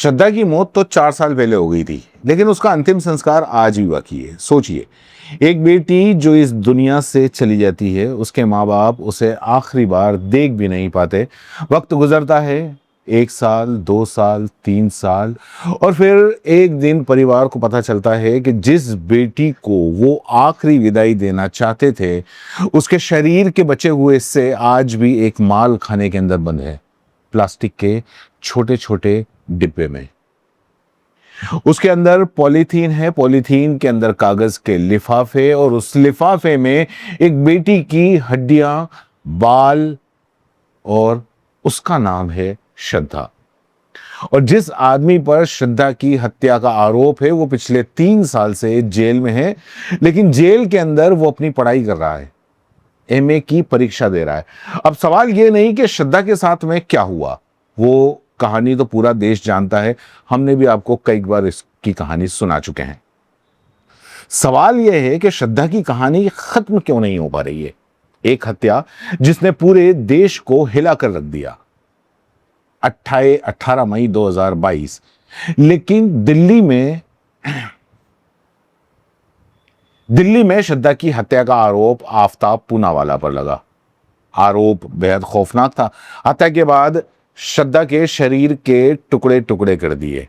श्रद्धा की मौत तो 4 साल पहले हो गई थी, लेकिन उसका अंतिम संस्कार आज भी बाकी है। सोचिए, एक बेटी जो इस दुनिया से चली जाती है, उसके माँ बाप उसे आखिरी बार देख भी नहीं पाते। वक्त गुजरता है, 1 साल, 2 साल, 3 साल, और फिर एक दिन परिवार को पता चलता है कि जिस बेटी को वो आखिरी विदाई देना चाहते थे, उसके शरीर के बचे हुए हिस्से आज भी एक माल खाने के अंदर बंद है, प्लास्टिक के छोटे छोटे डिब्बे में। उसके अंदर पॉलीथीन है, पॉलीथीन के अंदर कागज के लिफाफे, और उस लिफाफे में एक बेटी की हड्डियां, बाल, और उसका नाम है श्रद्धा। और जिस आदमी पर श्रद्धा की हत्या का आरोप है, वो पिछले 3 साल से जेल में है, लेकिन जेल के अंदर वो अपनी पढ़ाई कर रहा है, एमए की परीक्षा दे रहा है। अब सवाल ये नहीं कि श्रद्धा के साथ में क्या हुआ, वो कहानी तो पूरा देश जानता है, हमने भी आपको कई बार इसकी कहानी सुना चुके हैं। सवाल यह है कि श्रद्धा की कहानी खत्म क्यों नहीं हो पा रही है। एक हत्या जिसने पूरे देश को हिला कर रख दिया, 18 मई 2022, लेकिन दिल्ली में श्रद्धा की हत्या का आरोप आफताब पूनावाला पर लगा। आरोप बेहद खौफनाक था। हत्या के बाद श्रद्धा के शरीर के टुकड़े टुकड़े कर दिए,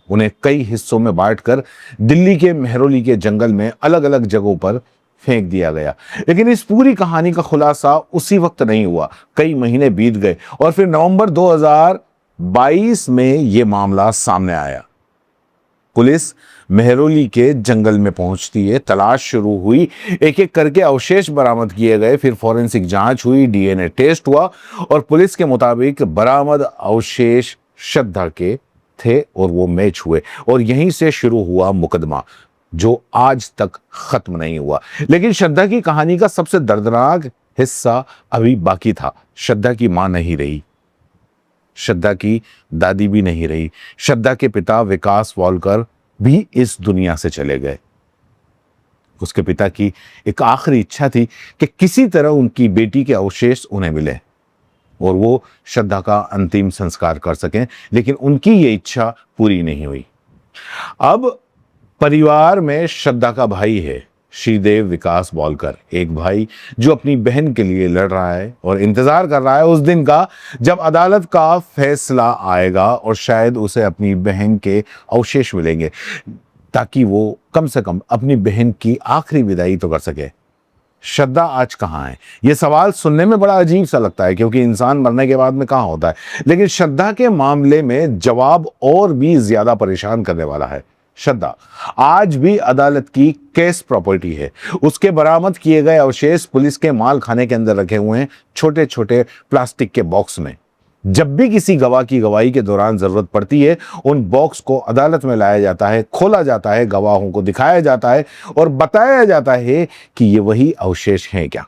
उन्हें कई हिस्सों में बांटकर दिल्ली के मेहरौली के जंगल में अलग अलग जगहों पर फेंक दिया गया। लेकिन इस पूरी कहानी का खुलासा उसी वक्त नहीं हुआ, कई महीने बीत गए, और फिर नवंबर 2022 में यह मामला सामने आया। पुलिस मेहरौली के जंगल में पहुंचती है, तलाश शुरू हुई, एक एक करके अवशेष बरामद किए गए, फिर फॉरेंसिक जांच हुई, डीएनए टेस्ट हुआ, और पुलिस के मुताबिक बरामद अवशेष श्रद्धा के थे और वो मैच हुए, और यहीं से शुरू हुआ मुकदमा जो आज तक खत्म नहीं हुआ। लेकिन श्रद्धा की कहानी का सबसे दर्दनाक हिस्सा अभी बाकी था। श्रद्धा की मां नहीं रही, श्रद्धा की दादी भी नहीं रही, श्रद्धा के पिता विकास वालकर भी इस दुनिया से चले गए। उसके पिता की एक आखिरी इच्छा थी कि किसी तरह उनकी बेटी के अवशेष उन्हें मिले और वो श्रद्धा का अंतिम संस्कार कर सकें, लेकिन उनकी ये इच्छा पूरी नहीं हुई। अब परिवार में श्रद्धा का भाई है, श्रीदेव विकास वालकर, एक भाई जो अपनी बहन के लिए लड़ रहा है और इंतजार कर रहा है उस दिन का जब अदालत का फैसला आएगा और शायद उसे अपनी बहन के अवशेष मिलेंगे, ताकि वो कम से कम अपनी बहन की आखिरी विदाई तो कर सके। श्रद्धा आज कहाँ है? यह सवाल सुनने में बड़ा अजीब सा लगता है, क्योंकि इंसान मरने के बाद में कहाँ होता है, लेकिन श्रद्धा के मामले में जवाब और भी ज्यादा परेशान करने वाला है। श्रद्धा आज भी अदालत की केस प्रॉपर्टी है। उसके बरामद किए गए अवशेष पुलिस के माल खाने के अंदर रखे हुए हैं, छोटे छोटे प्लास्टिक के बॉक्स में। जब भी किसी गवाह की गवाही के दौरान जरूरत पड़ती है, उन बॉक्स को अदालत में लाया जाता है, खोला जाता है, गवाहों को दिखाया जाता है और बताया जाता है कि ये वही अवशेष हैं क्या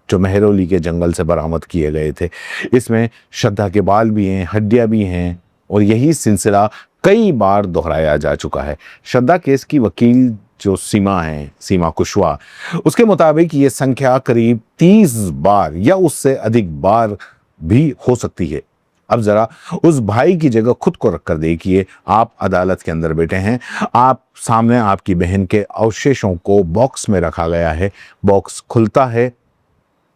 जो मेहरौली के जंगल से बरामद किए गए थे। इसमें श्रद्धा के बाल भी हैं, हड्डियां भी हैं, और यही सिलसिला कई बार दोहराया जा चुका है। श्रद्धा केस की वकील जो सीमा कुशवाहा, उसके मुताबिक ये संख्या करीब 30 बार या उससे अधिक बार भी हो सकती है। अब जरा उस भाई की जगह खुद को रखकर देखिए, आप अदालत के अंदर बैठे हैं, आप सामने आपकी बहन के अवशेषों को बॉक्स में रखा गया है, बॉक्स खुलता है,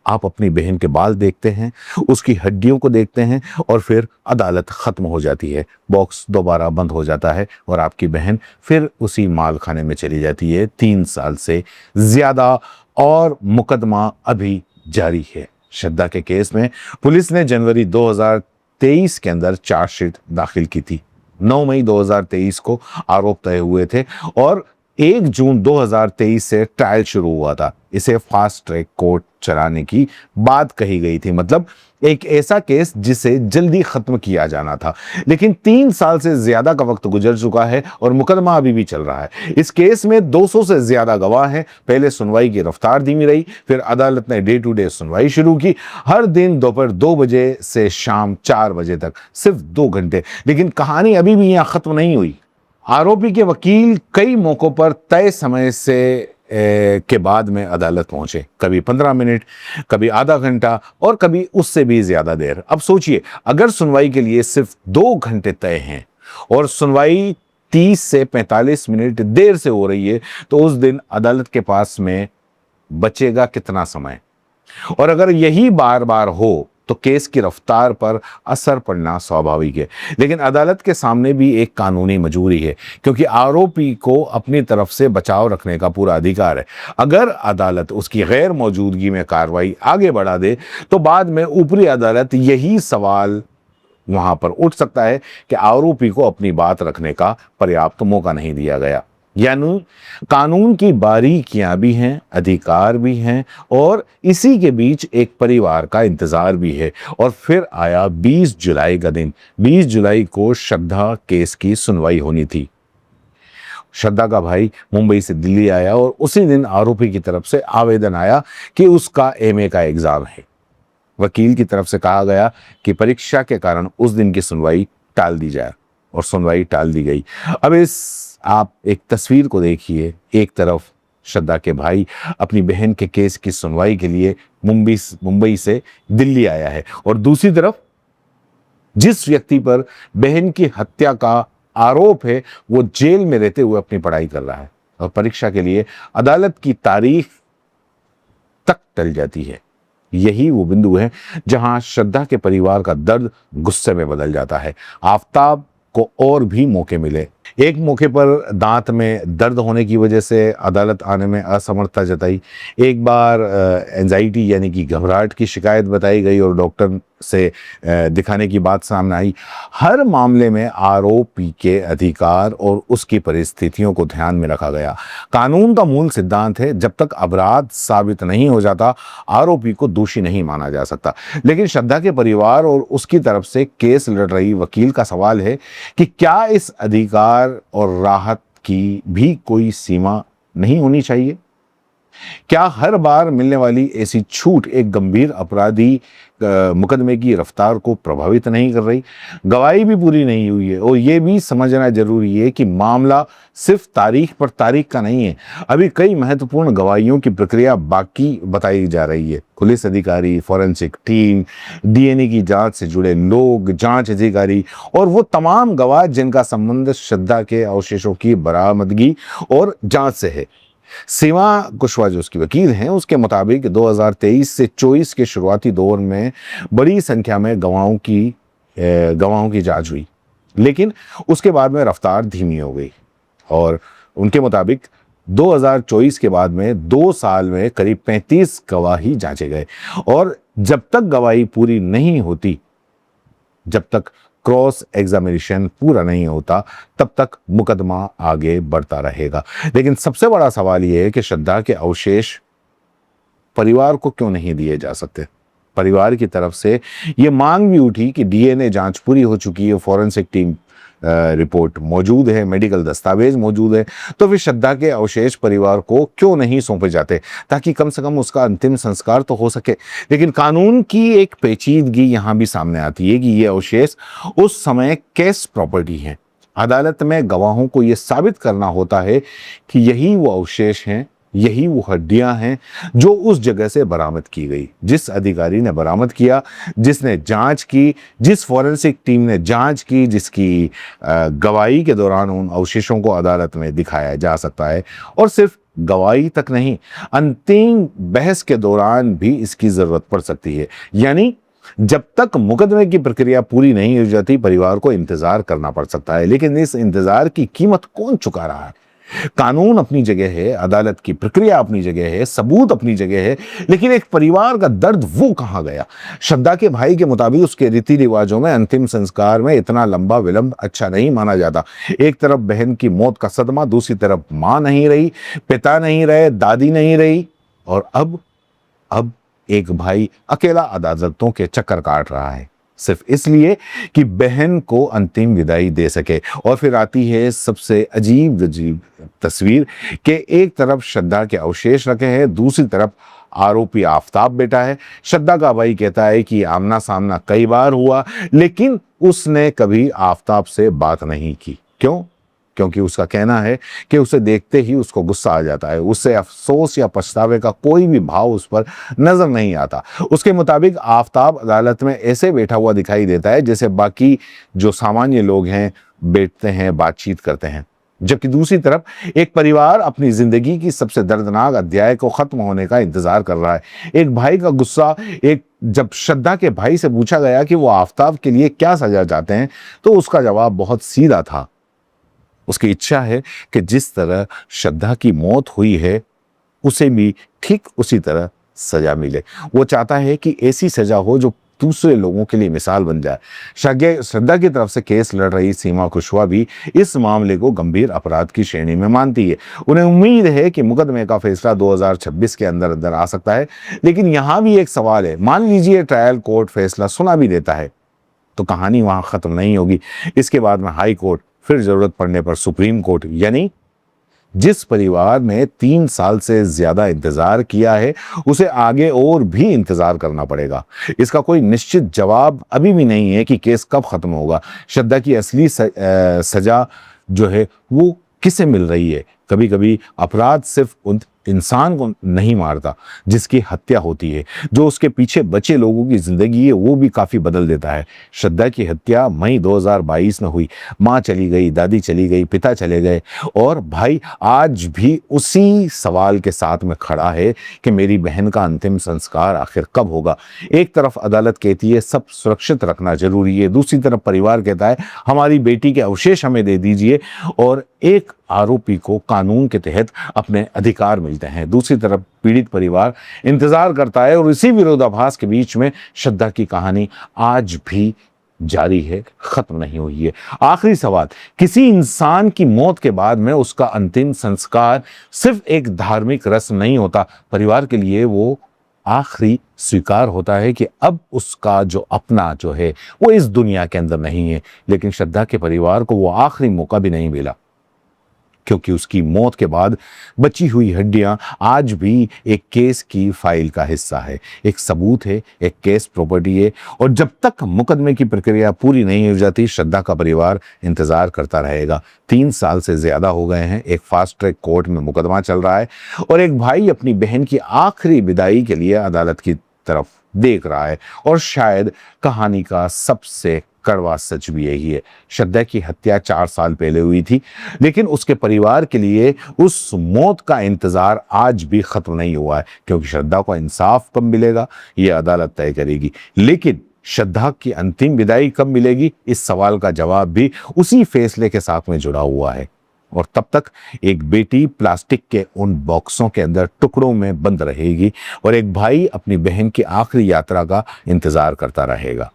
आप अपनी बहन के बाल देखते हैं, उसकी हड्डियों को देखते हैं, और फिर अदालत खत्म हो जाती है, बॉक्स दोबारा बंद हो जाता है और आपकी बहन फिर उसी माल खाने में चली जाती है 3 साल से ज्यादा, और मुकदमा अभी जारी है। श्रद्धा के केस में पुलिस ने जनवरी 2023 के अंदर चार्जशीट दाखिल की थी। 9 मई 2023 को आरोप तय हुए थे और 1 जून 2023 से ट्रायल शुरू हुआ था। इसे फास्ट ट्रैक कोर्ट चलाने की बात कही गई थी, मतलब एक ऐसा केस जिसे जल्दी खत्म किया जाना था। लेकिन 3 साल से ज्यादा का वक्त गुजर चुका है और मुकदमा अभी भी चल रहा है। इस केस में 200 से ज्यादा गवाह हैं। पहले सुनवाई की रफ्तार धीमी रही, फिर अदालत ने डे टू डे सुनवाई शुरू की, हर दिन दोपहर 2 बजे से शाम 4 बजे तक, सिर्फ 2 घंटे। लेकिन कहानी अभी भी यहां खत्म नहीं हुई। आरोपी के वकील कई मौकों पर तय समय से के बाद में अदालत पहुंचे, कभी 15 मिनट, कभी आधा घंटा और कभी उससे भी ज्यादा देर। अब सोचिए, अगर सुनवाई के लिए सिर्फ 2 घंटे तय हैं और सुनवाई 30 से 45 मिनट देर से हो रही है, तो उस दिन अदालत के पास में बचेगा कितना समय? और अगर यही बार बार हो तो केस की रफ्तार पर असर पड़ना स्वाभाविक है। लेकिन अदालत के सामने भी एक कानूनी मजबूरी है, क्योंकि आरोपी को अपनी तरफ से बचाव रखने का पूरा अधिकार है। अगर अदालत उसकी गैर मौजूदगी में कार्रवाई आगे बढ़ा दे तो बाद में ऊपरी अदालत यही सवाल वहां पर उठ सकता है कि आरोपी को अपनी बात रखने का पर्याप्त मौका नहीं दिया गया। यानी कानून की बारीकियां भी हैं, अधिकार भी हैं, और इसी के बीच एक परिवार का इंतजार भी है। और फिर आया 20 जुलाई का दिन। 20 जुलाई को श्रद्धा केस की सुनवाई होनी थी। श्रद्धा का भाई मुंबई से दिल्ली आया और उसी दिन आरोपी की तरफ से आवेदन आया कि उसका एमए का एग्जाम है। वकील की तरफ से कहा गया कि परीक्षा के कारण उस दिन की सुनवाई टाल दी जाए, और सुनवाई टाल दी गई। अब आप एक तस्वीर को देखिए। एक तरफ श्रद्धा के भाई अपनी बहन के केस की सुनवाई के लिए मुंबई से दिल्ली आया है, और दूसरी तरफ जिस व्यक्ति पर बहन की हत्या का आरोप है वो जेल में रहते हुए अपनी पढ़ाई कर रहा है, और परीक्षा के लिए अदालत की तारीख तक टल जाती है। यही वो बिंदु है जहां श्रद्धा के परिवार का दर्द गुस्से में बदल जाता है। आफताब को और भी मौके मिले। एक मौके पर दांत में दर्द होने की वजह से अदालत आने में असमर्थता जताई। एक बार एंजाइटी यानी कि घबराहट की शिकायत बताई गई और डॉक्टर से दिखाने की बात सामने आई। हर मामले में आरोपी के अधिकार और उसकी परिस्थितियों को ध्यान में रखा गया। कानून का मूल सिद्धांत है, जब तक अपराध साबित नहीं हो जाता आरोपी को दोषी नहीं माना जा सकता। लेकिन श्रद्धा के परिवार और उसकी तरफ से केस लड़ रही वकील का सवाल है कि क्या इस अधिकार और राहत की भी कोई सीमा नहीं होनी चाहिए? क्या हर बार मिलने वाली ऐसी छूट एक गंभीर अपराधी मुकदमे की रफ्तार को प्रभावित नहीं कर रही? गवाही भी पूरी नहीं हुई है, और यह भी समझना जरूरी है कि मामला सिर्फ तारीख पर तारीख का नहीं है। अभी कई महत्वपूर्ण गवाहियों की प्रक्रिया बाकी बताई जा रही है। पुलिस अधिकारी, फॉरेंसिक टीम, डीएनए की जांच से जुड़े लोग, जांच अधिकारी और वो तमाम गवाह जिनका संबंध श्रद्धा के अवशेषों की बरामदगी और जांच से है। सीमा कुशवाहा जो उसकी वकील हैं, उसके मुताबिक 2023 से 24 के शुरुआती दौर में बड़ी संख्या में गवाहों की जांच हुई, लेकिन उसके बाद में रफ्तार धीमी हो गई। और उनके मुताबिक 2024 के बाद में 2 साल में करीब 35 गवाही जांचे गए, और जब तक गवाही पूरी नहीं होती, जब तक क्रॉस एग्जामिनेशन पूरा नहीं होता, तब तक मुकदमा आगे बढ़ता रहेगा। लेकिन सबसे बड़ा सवाल यह है कि श्रद्धा के अवशेष परिवार को क्यों नहीं दिए जा सकते? परिवार की तरफ से यह मांग भी उठी कि डीएनए जांच पूरी हो चुकी है, फॉरेंसिक टीम रिपोर्ट मौजूद है, मेडिकल दस्तावेज मौजूद है, तो फिर श्रद्धा के अवशेष परिवार को क्यों नहीं सौंपे जाते, ताकि कम से कम उसका अंतिम संस्कार तो हो सके। लेकिन कानून की एक पेचीदगी यहां भी सामने आती है कि ये अवशेष उस समय केस प्रॉपर्टी हैं। अदालत में गवाहों को यह साबित करना होता है कि यही वो अवशेष हैं, यही वो हड्डियां हैं जो उस जगह से बरामद की गई। जिस अधिकारी ने बरामद किया, जिसने जांच की, जिस फॉरेंसिक टीम ने जांच की, जिसकी गवाही के दौरान उन अवशेषों को अदालत में दिखाया जा सकता है। और सिर्फ गवाही तक नहीं, अंतिम बहस के दौरान भी इसकी जरूरत पड़ सकती है। यानी जब तक मुकदमे की प्रक्रिया पूरी नहीं हो जाती, परिवार को इंतजार करना पड़ सकता है। लेकिन इस इंतजार की कीमत कौन चुका रहा है? कानून अपनी जगह है, अदालत की प्रक्रिया अपनी जगह है, सबूत अपनी जगह है, लेकिन एक परिवार का दर्द वो कहां गया? श्रद्धा के भाई के मुताबिक उसके रीति रिवाजों में अंतिम संस्कार में इतना लंबा विलंब अच्छा नहीं माना जाता। एक तरफ बहन की मौत का सदमा, दूसरी तरफ मां नहीं रही, पिता नहीं रहे, दादी नहीं रही, और अब एक भाई अकेला अदालतों के चक्कर काट रहा है, सिर्फ इसलिए कि बहन को अंतिम विदाई दे सके। और फिर आती है सबसे अजीब तस्वीर कि एक तरफ श्रद्धा के अवशेष रखे हैं, दूसरी तरफ आरोपी आफताब बेटा है। श्रद्धा का भाई कहता है कि आमना सामना कई बार हुआ, लेकिन उसने कभी आफताब से बात नहीं की। क्यों? क्योंकि उसका कहना है कि उसे देखते ही उसको गुस्सा आ जाता है, उससे अफसोस या पछतावे का कोई भी भाव उस पर नजर नहीं आता। उसके मुताबिक आफताब अदालत में ऐसे बैठा हुआ दिखाई देता है जैसे बाकी जो सामान्य लोग हैं बैठते हैं, बातचीत करते हैं। जबकि दूसरी तरफ एक परिवार अपनी जिंदगी की सबसे दर्दनाक अध्याय को खत्म होने का इंतजार कर रहा है। एक भाई का गुस्सा, एक जब श्रद्धा के भाई से पूछा गया कि वो आफताब के लिए क्या सजा चाहते हैं, तो उसका जवाब बहुत सीधा था। उसकी इच्छा है कि जिस तरह श्रद्धा की मौत हुई है, उसे भी ठीक उसी तरह सजा मिले। वो चाहता है कि ऐसी सजा हो जो दूसरे लोगों के लिए मिसाल बन जाए। श्रद्धा की तरफ से केस लड़ रही सीमा कुशवाहा भी इस मामले को गंभीर अपराध की श्रेणी में मानती है। उन्हें उम्मीद है कि मुकदमे का फैसला 2026 के अंदर अंदर आ सकता है। लेकिन यहां भी एक सवाल है, मान लीजिए ट्रायल कोर्ट फैसला सुना भी देता है, तो कहानी वहां खत्म नहीं होगी। इसके बाद में हाई कोर्ट, फिर जरूरत पड़ने पर सुप्रीम कोर्ट। यानी जिस परिवार ने 3 साल से ज्यादा इंतजार किया है, उसे आगे और भी इंतजार करना पड़ेगा। इसका कोई निश्चित जवाब अभी भी नहीं है कि केस कब खत्म होगा। श्रद्धा की असली सजा जो है वो किसे मिल रही है। कभी कभी अपराध सिर्फ उन इंसान को नहीं मारता जिसकी हत्या होती है, जो उसके पीछे बचे लोगों की जिंदगी है वो भी काफी बदल देता है। श्रद्धा की हत्या मई 2022 में हुई। माँ चली गई, दादी चली गई, पिता चले गए, और भाई आज भी उसी सवाल के साथ में खड़ा है कि मेरी बहन का अंतिम संस्कार आखिर कब होगा। एक तरफ अदालत कहती है सब सुरक्षित रखना जरूरी है, दूसरी तरफ परिवार कहता है हमारी बेटी के अवशेष हमें दे दीजिए, और एक आरोपी को कानून के तहत अपने अधिकार मिलते हैं। दूसरी तरफ पीड़ित परिवार इंतजार करता है, और इसी विरोधाभास के बीच में श्रद्धा की कहानी आज भी जारी है, खत्म नहीं हुई है। आखिरी सवाल, किसी इंसान की मौत के बाद में उसका अंतिम संस्कार सिर्फ एक धार्मिक रस्म नहीं होता। परिवार के लिए वो आखिरी स्वीकार होता है कि अब उसका जो अपना जो है वो इस दुनिया के अंदर नहीं है। लेकिन श्रद्धा के परिवार को वो आखिरी मौका भी नहीं मिला, क्योंकि उसकी मौत के बाद बची हुई हड्डियां आज भी एक केस की फाइल का हिस्सा है, एक सबूत है, एक केस प्रॉपर्टी है। और जब तक मुकदमे की प्रक्रिया पूरी नहीं हो जाती, श्रद्धा का परिवार इंतजार करता रहेगा। 3 साल से ज्यादा हो गए हैं, एक फास्ट ट्रैक कोर्ट में मुकदमा चल रहा है, और एक भाई अपनी बहन की आखिरी विदाई के लिए अदालत की तरफ देख रहा है। और शायद कहानी का सबसे कड़वा सच भी यही है, श्रद्धा की हत्या 4 साल पहले हुई थी, लेकिन उसके परिवार के लिए उस मौत का इंतजार आज भी खत्म नहीं हुआ है। क्योंकि श्रद्धा को इंसाफ कब मिलेगा ये अदालत तय करेगी, लेकिन श्रद्धा की अंतिम विदाई कब मिलेगी इस सवाल का जवाब भी उसी फैसले के साथ में जुड़ा हुआ है। और तब तक एक बेटी प्लास्टिक के उन बॉक्सों के अंदर टुकड़ों में बंद रहेगी, और एक भाई अपनी बहन की आखिरी यात्रा का इंतजार करता रहेगा।